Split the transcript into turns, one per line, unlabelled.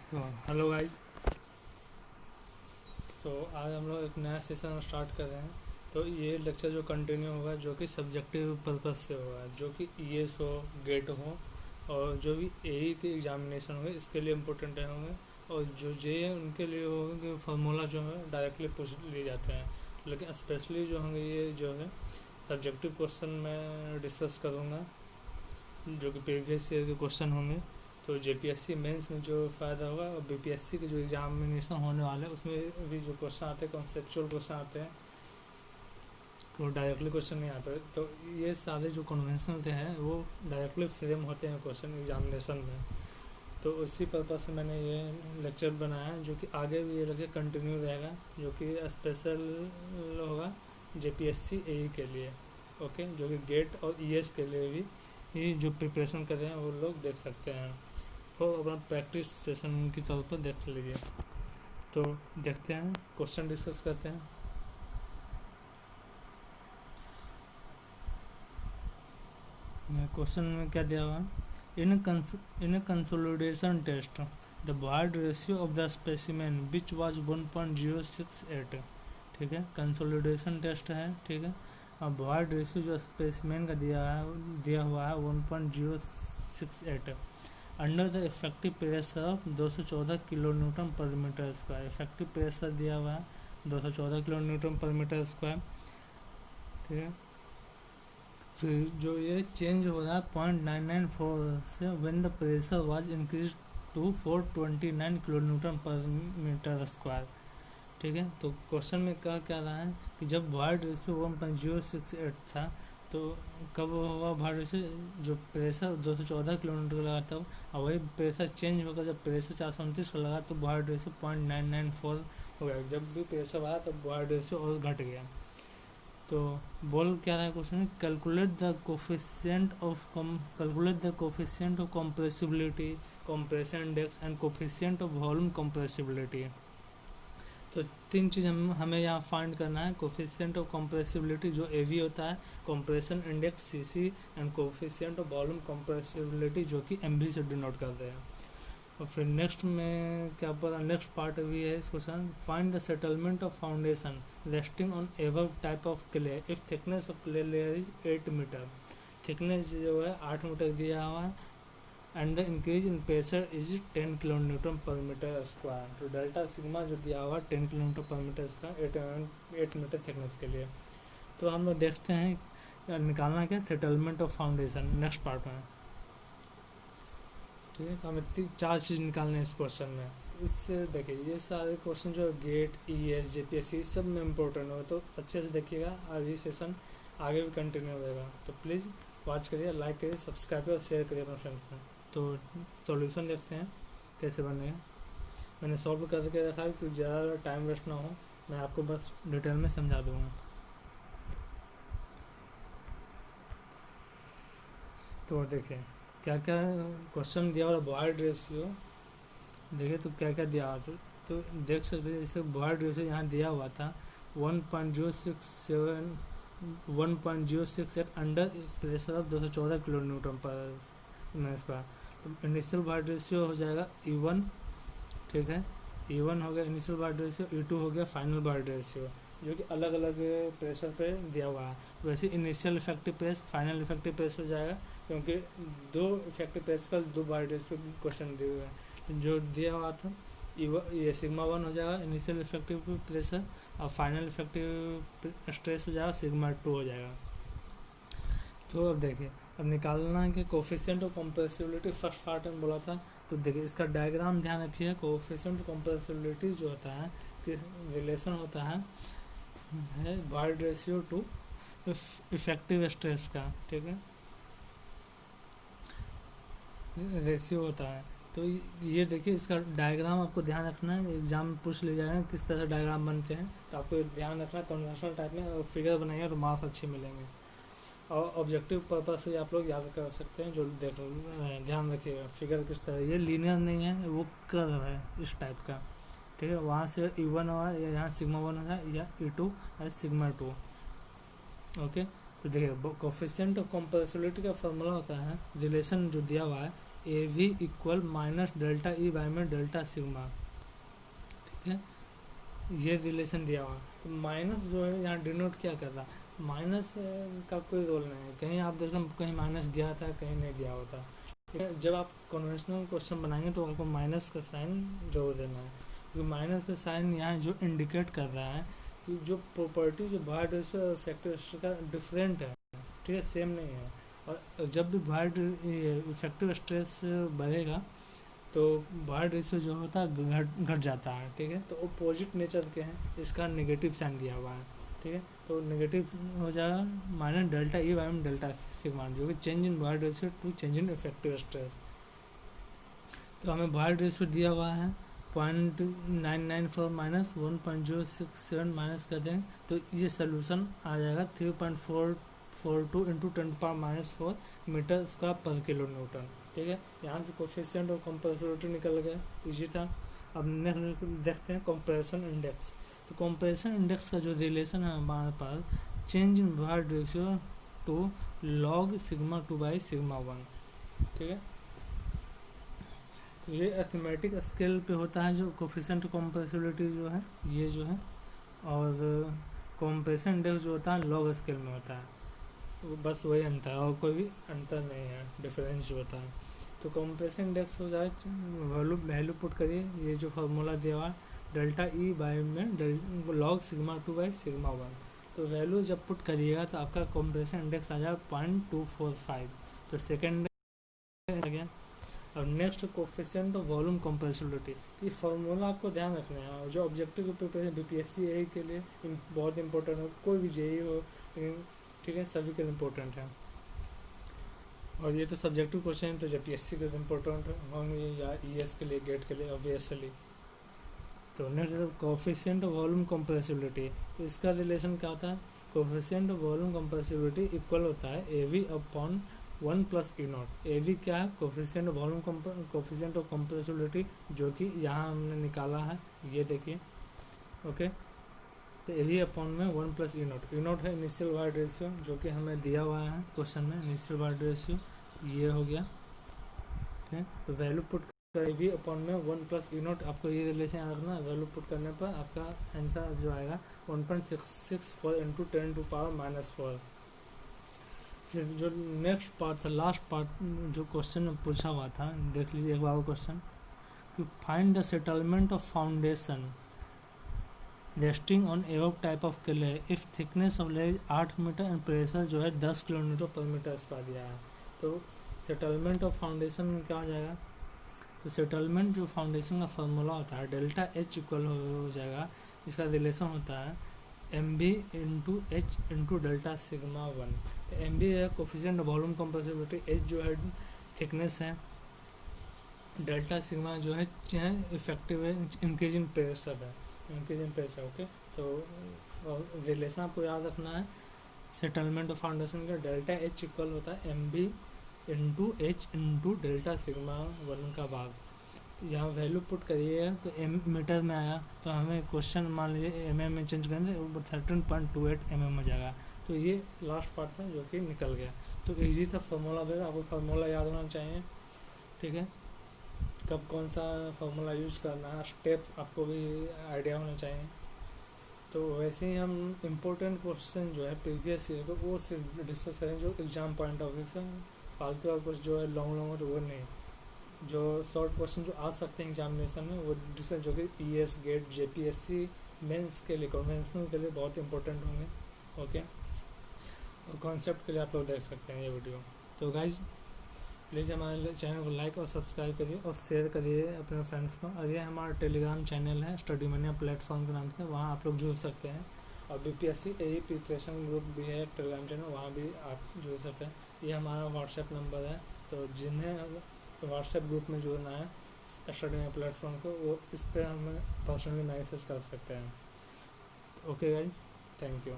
तो hello guys. तो आज हम लोग एक नया सेशन स्टार्ट कर रहे हैं। तो ये लेक्चर जो कंटिन्यू होगा जो कि सब्जेक्टिव पर्पस से होगा, जो कि ईएस हो, गेट हो, और जो भी एई के एग्जामिनेशन होंगे इसके लिए इम्पोर्टेंट होंगे। और जो जे उनके लिए होगा कि फार्मूला जो है डायरेक्टली पूछ लिए जाते हैं। लेकिन स्पेशली जो होंगे ये जो है सब्जेक्टिव क्वेश्चन मैं डिस्कस करूँगा, जो कि प्रीवियस ईयर के क्वेश्चन होंगे। तो जेपीएससी मेंस में जो फ़ायदा होगा, और बीपीएससी के जो एग्जामिनेशन होने वाले हैं उसमें भी जो क्वेश्चन आते हैं कॉन्सेप्चुअल क्वेश्चन आते हैं, तो डायरेक्टली क्वेश्चन नहीं आते। तो ये सारे जो कन्वेंशनल हैं वो डायरेक्टली फ्रेम होते हैं क्वेश्चन एग्जामिनेशन में। तो उसी पर्पज से मैंने ये लेक्चर बनाया है, जो कि आगे भी ये लेक्चर कंटिन्यू रहेगा, जो कि स्पेशल होगा जेपीएससी एई के लिए। ओके, जो कि गेट और ईएस के लिए भी ये जो प्रिपरेशन कर रहे हैं वो लोग देख सकते हैं। तो अपना प्रैक्टिस सेशन की तौर पर देख लीजिए। तो देखते हैं, क्वेश्चन डिस्कस करते हैं। क्वेश्चन में क्या दिया हुआ है? In consolidation test the void ratio of the specimen which was 1.068। ठीक है, कंसोलिडेशन टेस्ट है। ठीक है, और बॉयड रेशियो जो स्पेसिमेन का दिया हुआ है 1.068 under the effective pressure of 214 kilo newton per metre square. Effective pressure दिया हुआ है 214 kilo newton per metre square. ठीक है, फिर जो ये चेंज हो रहा है 0.994 से when the pressure was increase to 429 kilo newton per metre square. ठीक है, तो क्वेश्चन में क्या रहा है कि जब बॉयड रेशियो 1.068 था तो कब हुआ बॉयड रेशियो, जो प्रेशर 214 किलोमीटर लगा था, और वही प्रेशर चेंज होकर जब प्रेशर 429 का लगा तो बॉयड रेशियो 0.994 हो गया। जब भी प्रेशर बढ़ा तब बॉयड रेशियो और घट गया। तो बोल क्या रहा है question, calculate the coefficient of compressibility, compression index and coefficient of volume compressibility. तो तीन चीज़ हमें यहाँ फाइंड करना है। कोफिशिएंट ऑफ कंप्रेसिबिलिटी जो एवी होता है, compression index CC, and coefficient of volume compressibility जो कि एमवी से डिनोट करते हैं। और फिर नेक्स्ट में क्या पता, नेक्स्ट पार्ट भी है इस question, find the settlement of foundation resting on above type of clay if thickness of clay layer is 8 metre. Thickness जो है 8 मीटर दिया हुआ है, and the increase in pressure is 10 kilo newton per metre square. तो delta sigma जो दिया हुआ 10 kilo newton per metre square 8 metre thickness के लिए। तो हम लोग देखते हैं निकालना क्या, settlement of foundation next part में। ठीक है, तो हमें 4 चीज़ निकालने हैं इस क्वेश्चन में। तो इससे देखिए ये सारे क्वेश्चन जो गेट, ईएस, जेपीएससी सब में इम्पोर्टेंट हो, तो अच्छे से देखिएगा और ये सेशन आगे भी कंटिन्यू रहेगा। तो प्लीज़ वॉच करिए, लाइक करिए, सब्सक्राइब और शेयर करिए अपने फ्रेंड्स में। तो सॉल्यूशन देखते हैं कैसे बनेगा। मैंने सॉल्व करके रखा है कि ज़्यादा टाइम वेस्ट ना हो, मैं आपको बस डिटेल में समझा दूँगा। तो देखिए क्या क्या क्वेश्चन दिया हुआ, बॉयड रेशियो देखिए तो क्या क्या दिया हुआ था। तो देख सकते हैं जैसे बॉयड रेशियो यहाँ दिया हुआ था 1.068 under pressure of 214 kilo newton पर स्क्वायर। तो इनिशियल बॉयड रेशियो हो जाएगा E1। ठीक है, E1 हो गया इनिशियल बॉयड रेशियो, E2 हो गया फाइनल बॉयड रेशियो, जो कि अलग अलग प्रेशर पे दिया हुआ है। वैसे initial effective press, final effective press हो जाएगा, क्योंकि 2 इफेक्टिव प्रेस का 2 बॉयड रेशियो क्वेश्चन दिए हुए हैं। जो दिया हुआ था ये सिग्मा 1 हो जाएगा इनिशियल इफेक्टिव प्रेशर, और फाइनल इफेक्टिव स्ट्रेस हो जाएगा सिग्मा 2 हो जाएगा। तो अब देखिए, अब निकालना है कि coefficient of compressibility first part में बोला था। तो देखिए इसका डायग्राम ध्यान रखिए। कोफिशिएंट ऑफ कंप्रेसिबिलिटी जो होता है कि रिलेशन होता है void ratio to effective stress का। ठीक है, रेशियो होता है। तो ये देखिए इसका डायग्राम आपको ध्यान रखना है, एग्जाम में पूछ ले जाएगा किस तरह से डायग्राम बनते हैं, तो आपको ध्यान रखना है। कन्वर्शनल टाइप में फिगर बनाइए तो मार्क्स अच्छे मिलेंगे, और ऑब्जेक्टिव पर्पज से आप लोग याद कर सकते हैं। जो देख ध्यान रखिएगा फिगर किस तरह, ये लीनियर नहीं है, वो कर्व है इस टाइप का। ठीक है, वहाँ से E1 हुआ या यहाँ सिग्मा 1 होगा या E2 या सिग्मा 2। ओके, तो देखिए कोफिशिएंट ऑफ कंप्रेसिबिलिटी का फॉर्मूला होता है, रिलेशन जो दिया हुआ है A V equal minus delta E by में डेल्टा सिग्मा, ठीक है, ये रिलेशन दिया हुआ। तो माइनस जो है यहाँ डिनोट क्या कर रहा है, माइनस का कोई रोल नहीं है, कहीं आप देखते हैं कहीं माइनस गया था कहीं नहीं गया होता। जब आप कन्वेंशनल क्वेश्चन बनाएंगे तो आपको माइनस का साइन जरूर देना है, क्योंकि माइनस का साइन यहाँ जो इंडिकेट कर रहा है कि जो प्रॉपर्टी जो वाइड रेशियो इफेक्टिव स्ट्रेस का डिफरेंट है, ठीक है, सेम नहीं है। और जब भी वाइड इफेक्टिव स्ट्रेस बढ़ेगा तो वाइड रेशियो जो होता है घट जाता है, ठीक है। तो अपोजिट नेचर के हैं, इसका नेगेटिव साइन दिया हुआ है, ठीक है। तो नेगेटिव हो जाएगा minus delta E by delta sigma, जो कि change in void ratio to change in effective stress. तो हमें वाइड रेशियो दिया हुआ है 0.994 माइनस 1.067 माइनस कर देंगे तो ये सोल्यूशन आ जाएगा 3.442 इंटू 10⁻⁻⁴ मीटर स्क्वायर पर किलो न्यूटन, ठीक है। यहाँ से कोफिशिएंट और कंप्रेसिबिलिटी निकल गया, इजी था। अब नेक्स्ट देखते हैं कंप्रेशन इंडेक्स। तो कंप्रेशन इंडेक्स का जो रिलेशन है हमारे पास change in void ratio to log sigma 2 by sigma 1, ठीक है। तो ये अर्थमेटिक स्केल पे होता है जो कोफिशिएंट कंप्रेसिबिलिटी जो है ये जो है, और कंप्रेशन इंडेक्स जो होता है लॉग स्केल में होता है, बस वही अंतर है और कोई भी अंतर नहीं है, डिफरेंस जो होता है। तो कंप्रेशन इंडेक्स हो जाए वैल्यू पुट करिए, ये जो फार्मूला दिया हुआ डेल्टा ई बाई में लॉग सिग्मा 2 बाई सिग्मा 1, तो वैल्यू जब पुट करिएगा तो आपका कंप्रेशन इंडेक्स आ जाएगा 0.245। तो सेकेंड आ गया। और next coefficient of volume compressibility, ये फार्मूला आपको ध्यान रखना है, और जो ऑब्जेक्टिव प्रिपरेशन बीपीएससी ए के लिए बहुत इंपॉर्टेंट हो, कोई भी जेई हो, ठीक है, सभी के लिए इम्पोर्टेंट है। और ये तो सब्जेक्टिव क्वेश्चन है, तो जब पीएससी के लिए इम्पोर्टेंट होंगे या ईएस के लिए, गेट के लिए ऑब्वियसली। तो next coefficient of volume compressibility, तो इसका रिलेशन क्या होता है, coefficient of volume compressibility equal होता है A V upon 1 plus E not. A V क्या है, coefficient of volume coefficient of compressibility, जो कि यहाँ हमने निकाला है, ये देखिए, ओके। तो ए वी अपॉन में 1 plus E not, E not है इनिशियल वाइड रेशियो जो कि हमें दिया हुआ है क्वेश्चन में, इनिशियल वाइड रेशियो ये हो गया, ठीक है। तो वैल्यू पुट कर ए वी अपॉन में 1 प्लस ई नॉट, आपको ये रिलेशन याद रखना, वैल्यू पुट करने पर आपका आंसर जो आएगा 1.664 इंटू 10⁻⁻⁴। फिर जो नेक्स्ट पार्ट था, लास्ट पार्ट जो क्वेश्चन में पूछा हुआ था, देख लीजिए एक बार क्वेश्चन कि find the settlement of foundation resting on above type of clay if thickness of layer 8 metre and pressure जो है 10 किलोमीटर पर मीटर स्क्वायर दिया है। तो सेटलमेंट ऑफ फाउंडेशन में क्या हो जाएगा, तो सेटलमेंट जो फाउंडेशन का फार्मूला होता है डेल्टा एच इक्वल हो जाएगा, इसका रिलेशन होता है M B into H into delta sigma 1। तो एम बी है कोफिशिएंट वॉल्यूम कंप्रेसिबिलिटी, एच जो है थिकनेस है, डेल्टा सिग्मा जो है इफेक्टिव है, इंक्रीजिंग प्रेशर है, इंक्रीजिंग प्रेशर, ओके। तो रिलेशन आपको याद रखना है सेटलमेंट ऑफ फाउंडेशन का, डेल्टा एच इक्वल होता है M B into H into delta sigma 1 का भाग। तो यहाँ वैल्यू पुट करिए तो एम मीटर में आया, तो हमें क्वेश्चन मान लीजिए एम एम में चेंज करेंगे 13.28 mm हो जाएगा। तो ये लास्ट पार्ट था जो कि निकल गया। तो इजी था फार्मूला देगा, आपको फार्मूला याद होना चाहिए, ठीक है, कब कौन सा फार्मूला यूज़ करना है, स्टेप आपको भी आइडिया होना चाहिए। तो वैसे ही हम इम्पोर्टेंट क्वेश्चन जो है प्रीवियस ईयर को वो सिर्फ डिस्कस करें जो एग्जाम पॉइंट ऑफ व्यू से, फालतू का कुछ जो है लॉन्ग लॉन्ग वो नहीं, जो शॉर्ट क्वेश्चन जो आ सकते हैं एग्जामिनेशन में वो डिस्कस, जो कि ईएस गेट जेपीएससी मेंस के लिए, कन्वेंशनल के लिए बहुत इंपॉर्टेंट होंगे, ओके। और कॉन्सेप्ट के लिए आप लोग देख सकते हैं ये वीडियो। तो गाइज प्लीज़ हमारे चैनल को लाइक और सब्सक्राइब करिए और शेयर करिए अपने फ्रेंड्स को। और ये हमारा टेलीग्राम चैनल है स्टडी मनिया प्लेटफॉर्म के नाम से, वहाँ आप लोग जुड़ सकते हैं। और बीपीएससी एई प्रिपरेशन ग्रुप भी है टेलीग्राम चैनल, वहाँ भी आप जुड़ सकते हैं। ये हमारा व्हाट्सएप नंबर है, तो जिन्हें व्हाट्सएप ग्रुप में जुड़ना है स्टडी मनिया प्लेटफॉर्म को, वो इस पर हमें पर्सनली मैसेज कर सकते हैं। Okay guys, thank you.